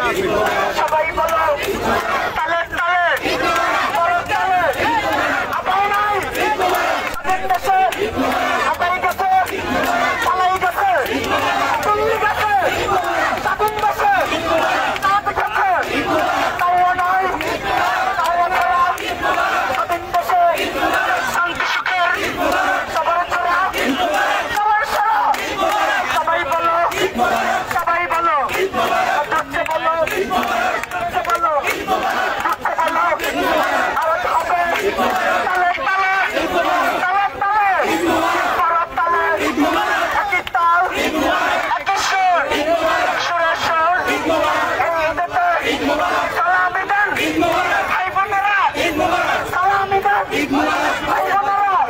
সবাই বলো তালে তালে বড় তালে আপায় নাই স্বাধীন দেশে আপাই গেছে পালাই গেছে দিল্লি গেছে স্বাধীন দেশে চাঁদ গেছে তাও নয় তাও ছাড়া স্বাধীন দেশে শান্তি সুখের সবার ছাড়া সবার সারা সবাই বলো সবাই বলো ধরতে বলো ধরতে বলো ধরতে বলো আওয়াজ হবে তালে তালে তালে তালে বড় তালে একই তাল একই সুর সুরের সুর এই ঈদেতে সালামি দেন ভাই বোনেরা সালামি দেন ভাই বোনেরা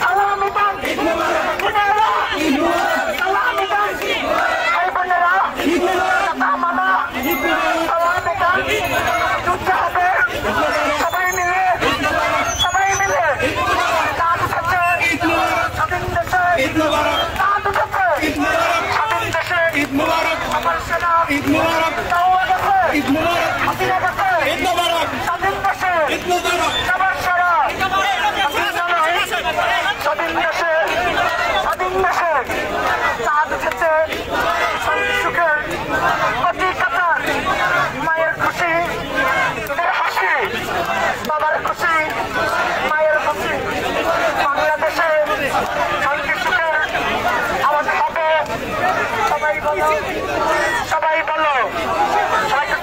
সালামি দেন বোনেরা সালামি দেন ভাই বোনেরা কথা মানা সালামি দেন যুদ্ধ হবে সবাই মিলে চাঁদ উঠেছে স্বাধীন দেশে চাঁদ উঠেছে স্বাধীন দেশে আমার সেনা তাও গেছে হাসিনা গেছে স্বাধীন দেশে সবার সারা স্বাধীন দেশে চাঁদ উঠেছে শান্তি সুখের প্রতি কাতার মায়ের খুশি হাসি বাবার খুশি মায়ের খুশি বাংলাদেশে শান্তি সুখের আওয়াজ হবে সবাই বলো সবাই বলো সবাইকে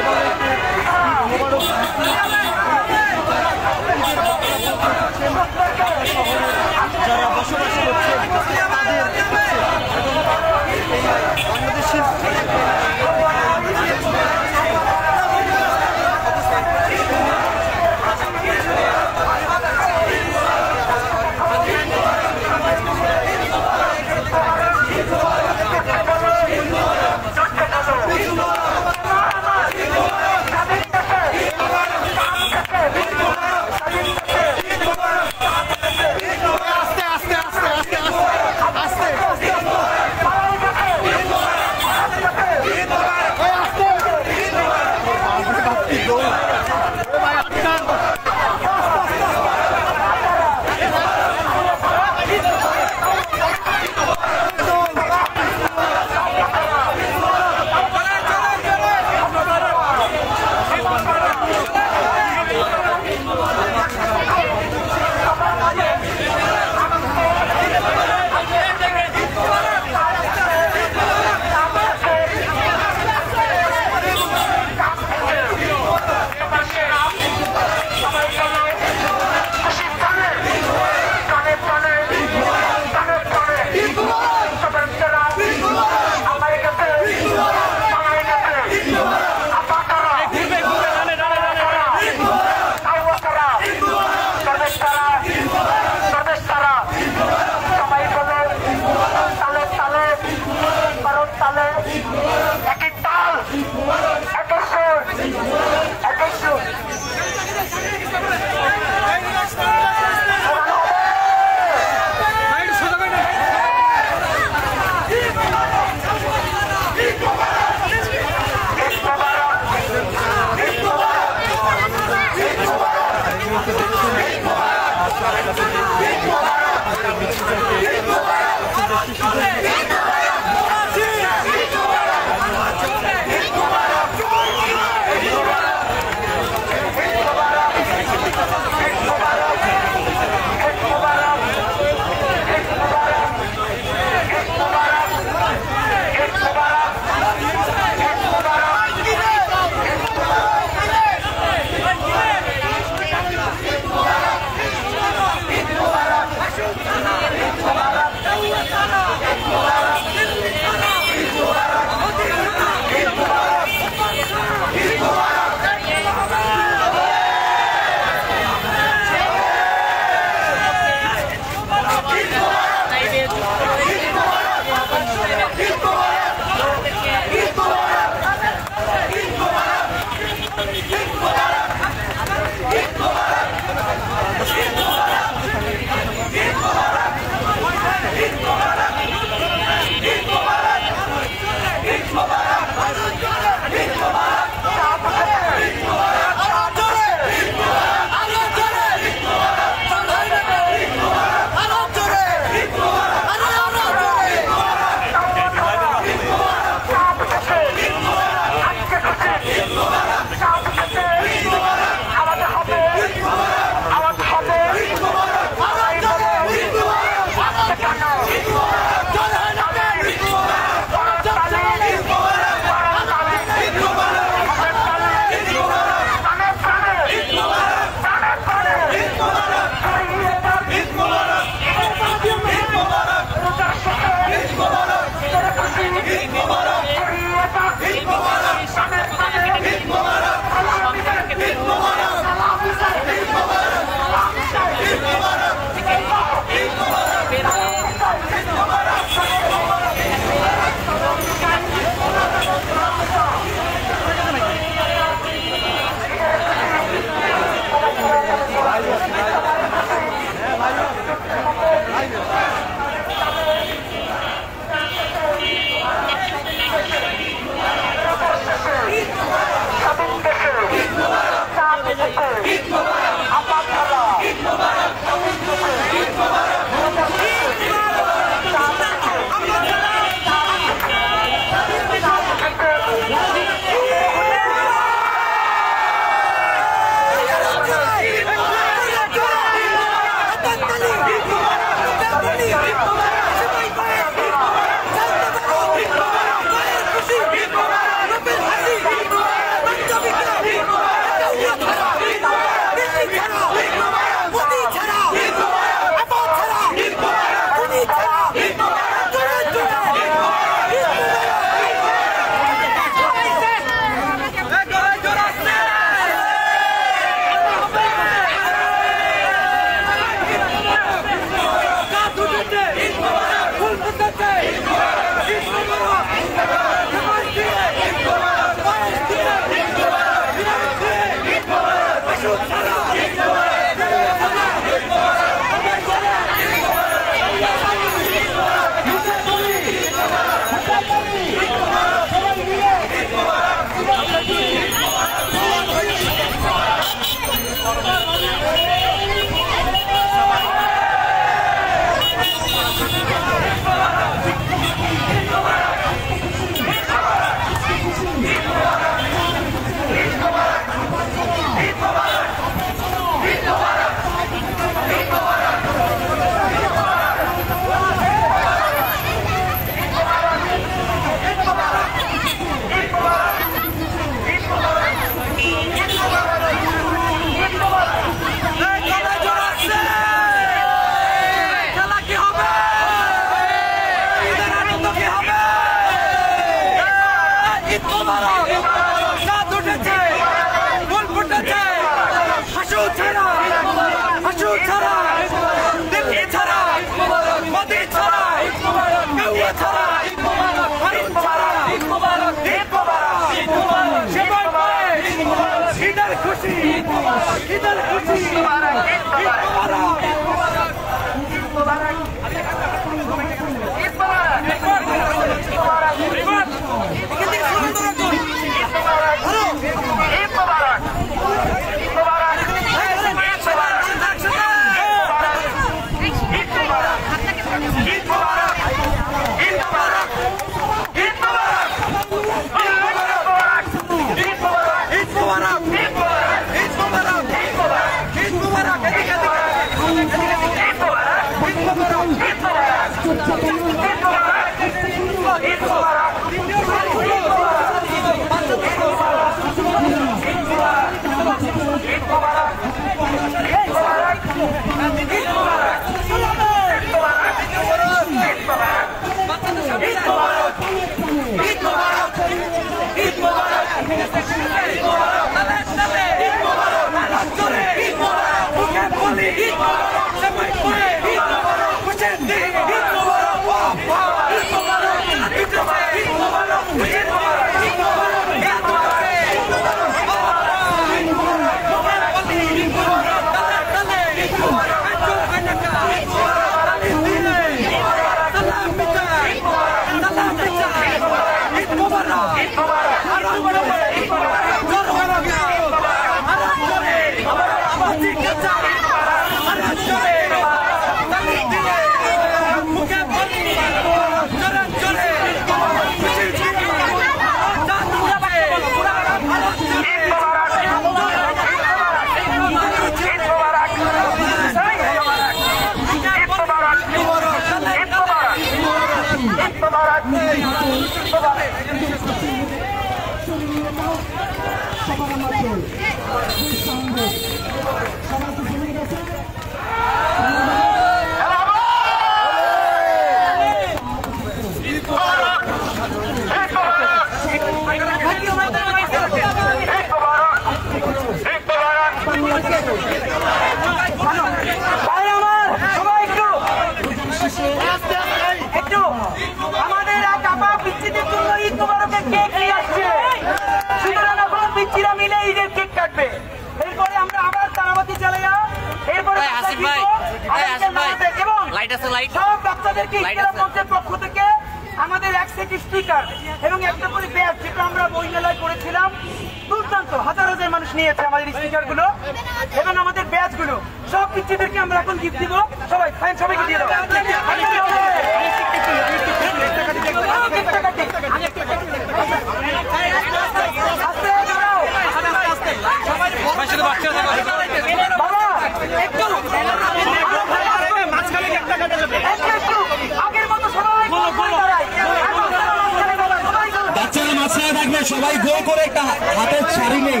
সবাই গোল করে একটা হাতের ছাড়ি নেই,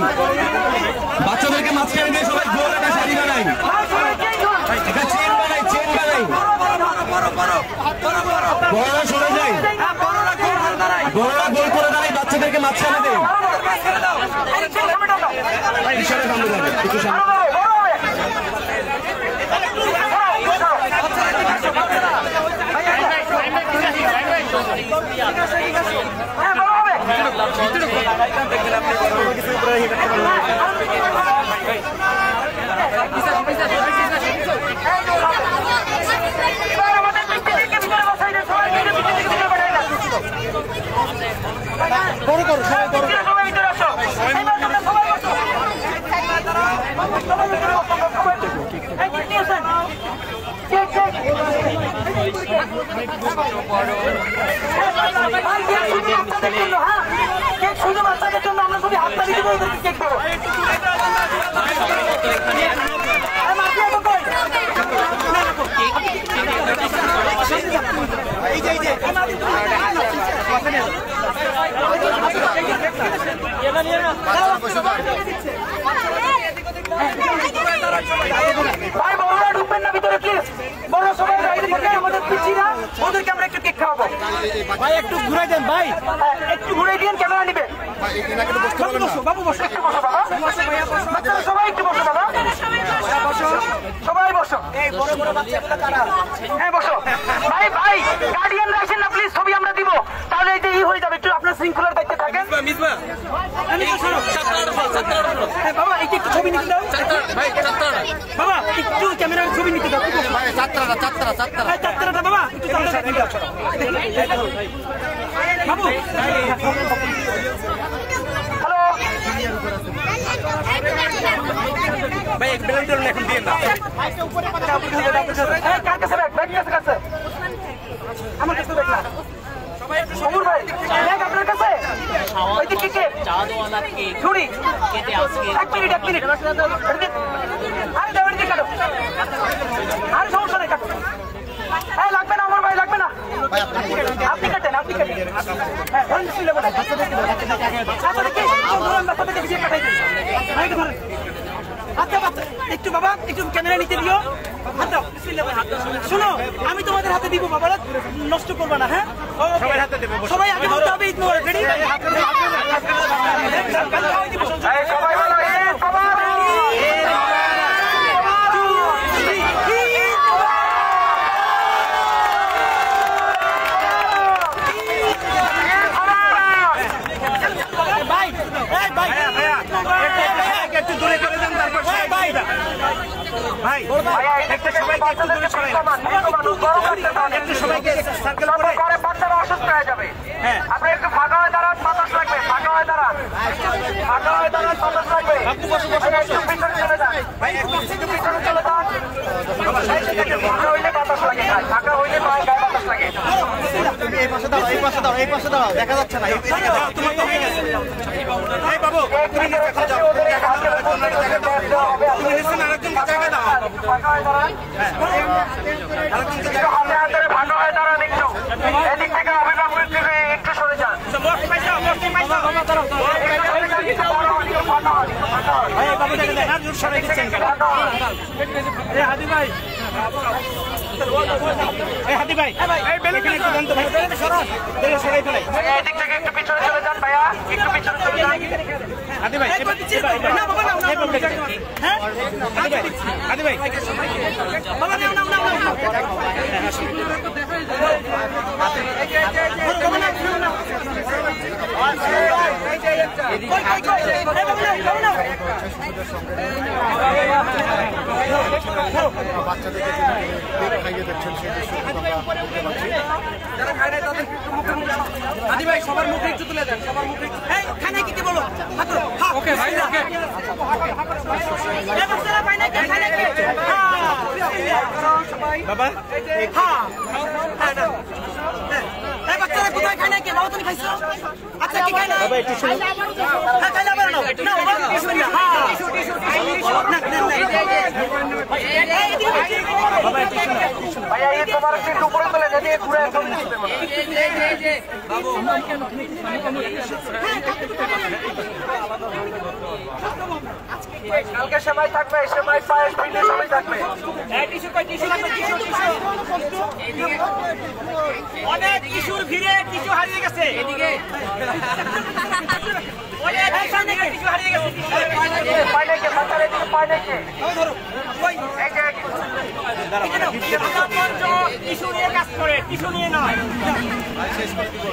বাচ্চাদেরকে মাঝখানে দিয়ে সবাই গোল একটা শাড়ি বানাই, একটা চেন বানাই, চেন বানাই, বড়রা সরে যায়, বড়রা গোল করে দাঁড়াই, বাচ্চাদেরকে মাঝখানে দেয়, সামনে যাবে একটু সামনে। সবাই ভিতরে আসো, এইবার তোমরা সবাই বসো। সবাই ভিতরে বসো, সবাই। এই কি নিয়েছেন? Cake cake. ভাই কেক শুধু বাচ্চাদের জন্য, হ্যাঁ কেক শুধু বাচ্চাদের জন্য। আমরা যদি হাততালি দিব ওদেরকে কেক দেবো। ভাই বড়রা ঢুকবেন না ভিতরে প্লিজ। বড় সবাই বাইরে থেকে আমাদের পিছিয়ে ওদেরকে আমরা একটু কেক খাওয়াবো। ভাই একটু ঘুরাই দেন ভাই, একটু ঘুরে দিন, ক্যামেরা নিবে। বাবু বসো, একটু বসো বাবা, বাচ্চারা সবাই একটু বসো বাবা, সবাই বসো। এই বড় বড় বাচ্চাগুলো কারা? হ্যাঁ বসো। ভাই ভাই গার্ডিয়ান আসেন না প্লিজ, ছবি আমরা দিব, তাহলে এই যে ই হয়ে যাবে। একটু আপনার শৃঙ্খলার দায়িত্বে থাকেন। বাবা একটু ছবি নিতে দাও বাবা, একটু ক্যামেরার ছবি নিতে দাও। চারটাটা বাবা একটু বাবু। হ্যালো ভাই এক বেলুন টেলুন এখন দিয়ে না। কার কাছে ব্যাগ কাছে আমার কাছে ব্যাগ না। সমুর ভাই ব্যাগ আপনার কাছে? ওই যে কেক ছুরি। এক মিনিট আরে দেওয়ার দিকে কাটো। আরে সমস্যা নেই, কাটো। হ্যাঁ লাগবে না আমার ভাই, লাগবে না। আপনি কাটেন, আপনি কাটেন। হ্যাঁ ধরেন ছিল বলে একটু বাবা, একটু ক্যামেরা নিতে দিও। হাত দাও। শোনো, আমি তোমাদের হাতে দিব বাবা, নষ্ট করবা না। হ্যাঁ সবাই আগে বলতে হবে ঈদ মোবারক। রেডি? একটু দূরে করে দেন, তারপর ভাই একটু সবাইকে একটু দূরে সরাই, একটু সবাইকে সার্কেল করে। বাচ্চারা অসুস্থ হয়ে যাবে। হ্যাঁ আপনি একটু ফাঁকা হয়ে দাঁড়ান, বাতাস লাগবে। ফাঁকা হয়ে দাঁড়ান, বাতাস লাগবে। একটু পিছনে চলে যান, একটু পিছনে চলে যান। ফাঁকা হইলে বাতাস লাগে, ফাঁকা হইলে গায়ে বাতাস লাগে। এই পাশে দাও, এই পাশে দাও, এই পাশে দাও, দেখা যাচ্ছে না। তোমার তো হয়ে গেছে। এই বাবু তুমি নিচে চলে যাও, তুমি নিচে আরেকজনকে জায়গা দাও। ফাঁকা হয়ে দাঁড়ান, হাতে হাতে ফাঁকা হয়ে দাঁড়ান। একটু এদিক থেকে অভিভাবক একটু সরে যান। হাদি ভাই সরাই ফেলাই। এদিক থেকে একটু পিছনে চলে যান ভাইয়া, একটু পিছনে চলে যান। হাদি ভাই, হাদি ভাই বাচ্চাদেরকে খাইয়ে দিচ্ছেন সেই দৃশ্যগুলো আমরা দেখতে পাচ্ছি। যারা খায় না তাদের হাদি ভাই সবার মুখে একটু তুলে দেন, সবার মুখে খানে কি বলো। ওকে ভাই, ওকে বাবা। বাচ্চারা কোথায় খায় না? কে বাবা তুমি খাইছো? আচ্ছা কি খায় না? হ্যাঁ খাইলে আবার নাও, না বাবা বিসমিল্লাহ। ভাইয়া এই তোমার একটু উপরে তোলে, যদি ঘুরে একদম বাবু কালকে সময় থাকবে, সময় পায়ে ফিরে সময় থাকবে। অনেক কিশোর ভিড়ে কিছু হারিয়ে গেছে, এদিকে টিস্যু নিয়ে কাজ করে, টিস্যু নিয়ে নয়। শেষ করে দিব।